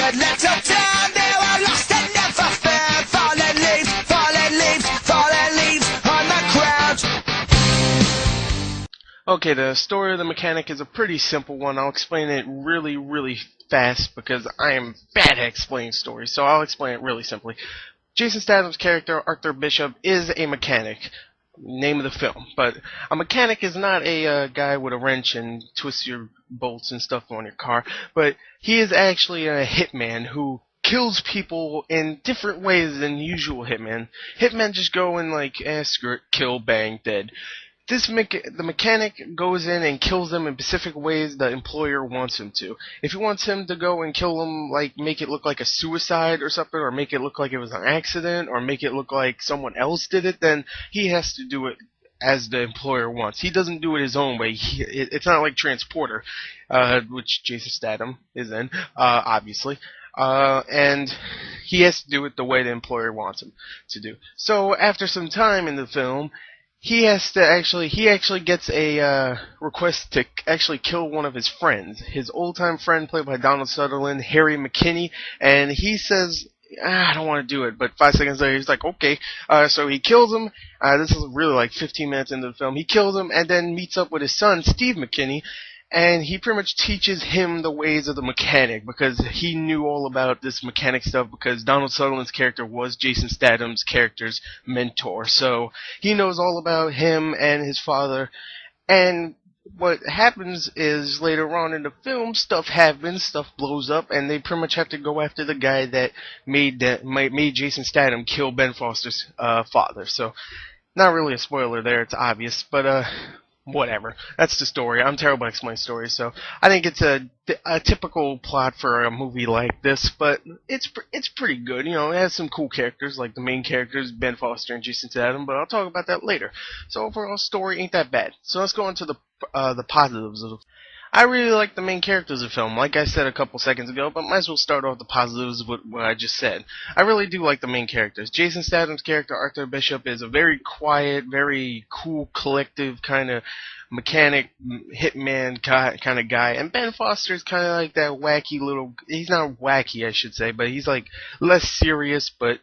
good little town. They were lost and never found. Fallen leaves, fallen leaves, fallen leaves on the ground. Okay, the story of the mechanic is a pretty simple one. I'll explain it really fast because I am bad at explaining stories, so I'll explain it really simply. Jason Statham's character, Arthur Bishop, is a mechanic. Name of the film. But a mechanic is not a guy with a wrench and twists your bolts and stuff on your car, but he is actually a hitman who kills people in different ways than usual hitmen. Hitmen just go and like, screw it, kill, bang, dead. The mechanic goes in and kills them in specific ways the employer wants him to. If he wants him to go and kill them, like make it look like a suicide or something, or make it look like it was an accident, or make it look like someone else did it, then he has to do it as the employer wants. He doesn't do it his own way. It's not like Transporter, which Jason Statham is in, obviously. And he has to do it the way the employer wants him to do. So after some time in the film, he actually gets a request to actually kill one of his friends, his old-time friend played by Donald Sutherland, Harry McKinney, and he says, I don't want to do it, but 5 seconds later he's like, okay, so he kills him. This is really like 15 minutes into the film. He kills him and then meets up with his son, Steve McKinney, and he pretty much teaches him the ways of the mechanic because he knew all about this mechanic stuff because Donald Sutherland's character was Jason Statham's character's mentor. So he knows all about him and his father. And what happens is later on in the film, stuff happens, stuff blows up, and they pretty much have to go after the guy that made Jason Statham kill Ben Foster's father. So not really a spoiler there, it's obvious, but whatever. That's the story. I'm terrible at explaining stories, so I think it's a typical plot for a movie like this, but it's pretty good. You know, it has some cool characters, like the main characters, Ben Foster and Jason Statham, but I'll talk about that later. So overall, story ain't that bad. So let's go into the positives of the I really like the main characters of the film, like I said a couple seconds ago, but might as well start off the positives with what I just said. I really do like the main characters. Jason Statham's character, Arthur Bishop, is a very quiet, very cool, collective kind of mechanic, hitman kind of guy, and Ben Foster's kind of like that wacky little, he's not wacky I should say, but he's like less serious, but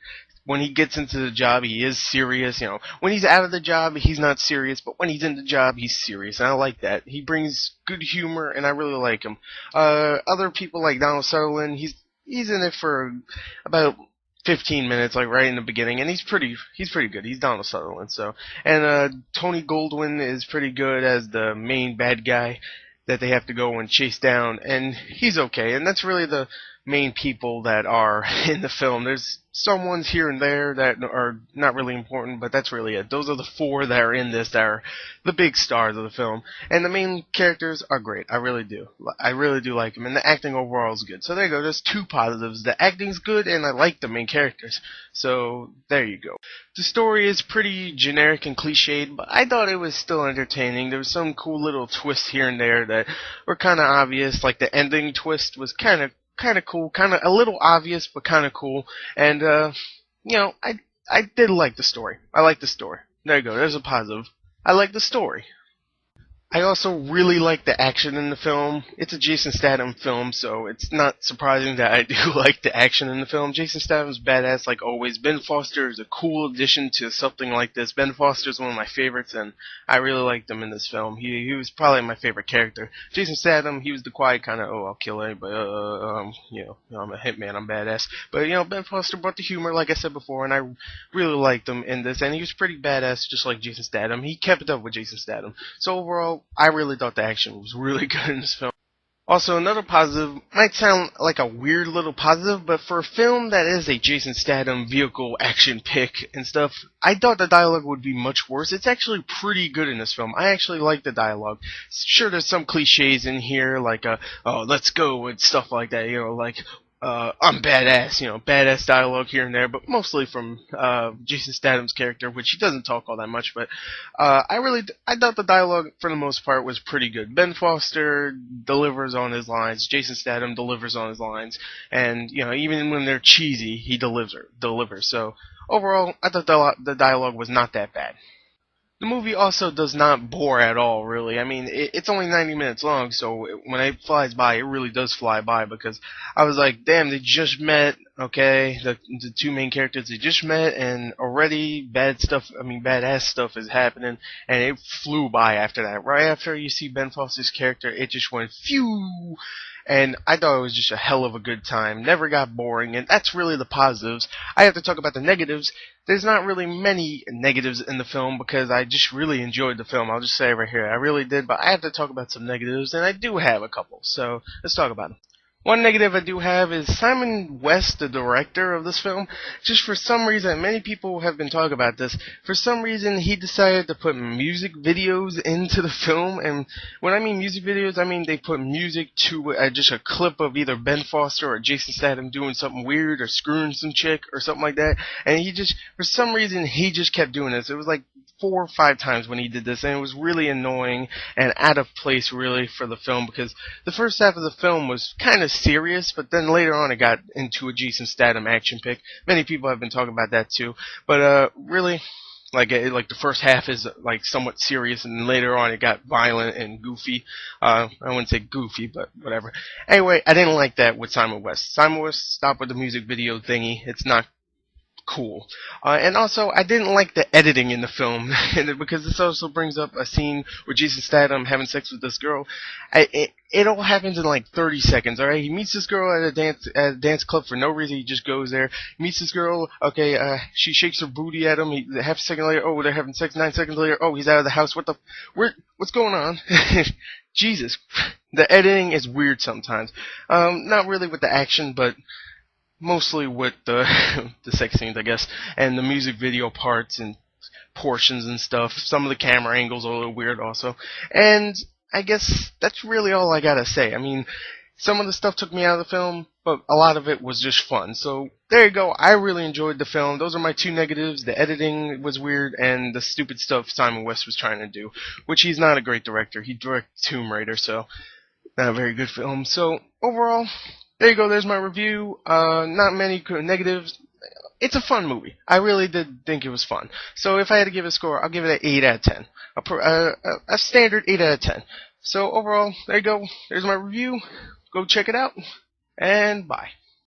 when he gets into the job, he is serious. You know, when he's out of the job, he's not serious, but when he's in the job, he's serious, and I like that. He brings good humor, and I really like him. Other people like Donald Sutherland, he's in it for about 15 minutes, like right in the beginning, and he's pretty good. He's Donald Sutherland, so. And Tony Goldwyn is pretty good as the main bad guy that they have to go and chase down, and he's okay. And that's really the main people that are in the film. There's some ones here and there that are not really important, but that's really it. Those are the 4 that are in this that are the big stars of the film. And the main characters are great. I really do like them. And the acting overall is good. So there you go. There's 2 positives. The acting's good, and I like the main characters. So there you go. The story is pretty generic and cliched, but I thought it was still entertaining. There was some cool little twists here and there that were kind of obvious. Like the ending twist was kind of cool, kind of a little obvious, but kind of cool. And you know, I did like the story. I like the story. There you go. There's a positive. I like the story. I also really like the action in the film. It's a Jason Statham film, so it's not surprising that I do like the action in the film. Jason Statham's badass like always. Ben Foster is a cool addition to something like this. Ben Foster is one of my favorites, and I really liked him in this film. He was probably my favorite character. Jason Statham, he was the quiet kind of, oh, I'll kill anybody, you know, I'm a hitman, I'm badass. But, you know, Ben Foster brought the humor, like I said before, and I really liked him in this, and he was pretty badass, just like Jason Statham. He kept it up with Jason Statham. So overall, I really thought the action was really good in this film. Also, another positive, might sound like a weird little positive, but for a film that is a Jason Statham vehicle action pick and stuff, I thought the dialogue would be much worse. It's actually pretty good in this film. I actually like the dialogue. Sure, there's some cliches in here, like, oh, let's go, and stuff like that, you know, like, I'm badass, you know, badass dialogue here and there, but mostly from Jason Statham's character, which he doesn't talk all that much, but I thought the dialogue, for the most part, was pretty good. Ben Foster delivers on his lines, Jason Statham delivers on his lines, and, you know, even when they're cheesy, he delivers. So, overall, I thought the dialogue was not that bad. The movie also does not bore at all, really. I mean, it's only 90 minutes long, so when it flies by, it really does fly by, because I was like, damn, they just met, okay, the two main characters, they just met, and already badass stuff is happening, and it flew by after that. Right after you see Ben Foster's character, it just went phew, and I thought it was just a hell of a good time. Never got boring, and that's really the positives. I have to talk about the negatives. There's not really many negatives in the film because I just really enjoyed the film. I'll just say it right here. I really did, but I have to talk about some negatives, and I do have a couple, so let's talk about them. One negative I do have is Simon West, the director of this film. Just for some reason, many people have been talking about this. For some reason, he decided to put music videos into the film. And when I mean music videos, I mean they put music to just a clip of either Ben Foster or Jason Statham doing something weird or screwing some chick or something like that. And he just, for some reason, he just kept doing this. It was like 4 or 5 times when he did this, and it was really annoying and out of place, really, for the film, because the first half of the film was kind of serious, but then later on it got into a Jason Statham action pick. Many people have been talking about that too, but really, like the first half is like somewhat serious, and then later on it got violent and goofy. I wouldn't say goofy, but whatever. Anyway, I didn't like that with Simon West. Simon West, stop with the music video thingy. It's not cool. And also, I didn't like the editing in the film, because this also brings up a scene where Jason Statham having sex with this girl. It all happens in like 30 seconds, alright? He meets this girl at a dance club for no reason. He just goes there, meets this girl, okay, she shakes her booty at him, half a second later, oh, they're having sex, 9 seconds later, oh, he's out of the house, what's going on? Jesus. The editing is weird sometimes. Not really with the action, but mostly with the the sex scenes, I guess, and the music video parts and portions and stuff. Some of the camera angles are a little weird also. And I guess that's really all I gotta say. I mean, some of the stuff took me out of the film, but a lot of it was just fun. So there you go. I really enjoyed the film. Those are my 2 negatives. The editing was weird, and the stupid stuff Simon West was trying to do, which he's not a great director. He directed Tomb Raider, so not a very good film. So overall, there you go, there's my review. Not many negatives. It's a fun movie. I really did think it was fun. So if I had to give it a score, I'll give it an 8 out of 10. A standard 8 out of 10. So overall, there you go. There's my review. Go check it out. And bye.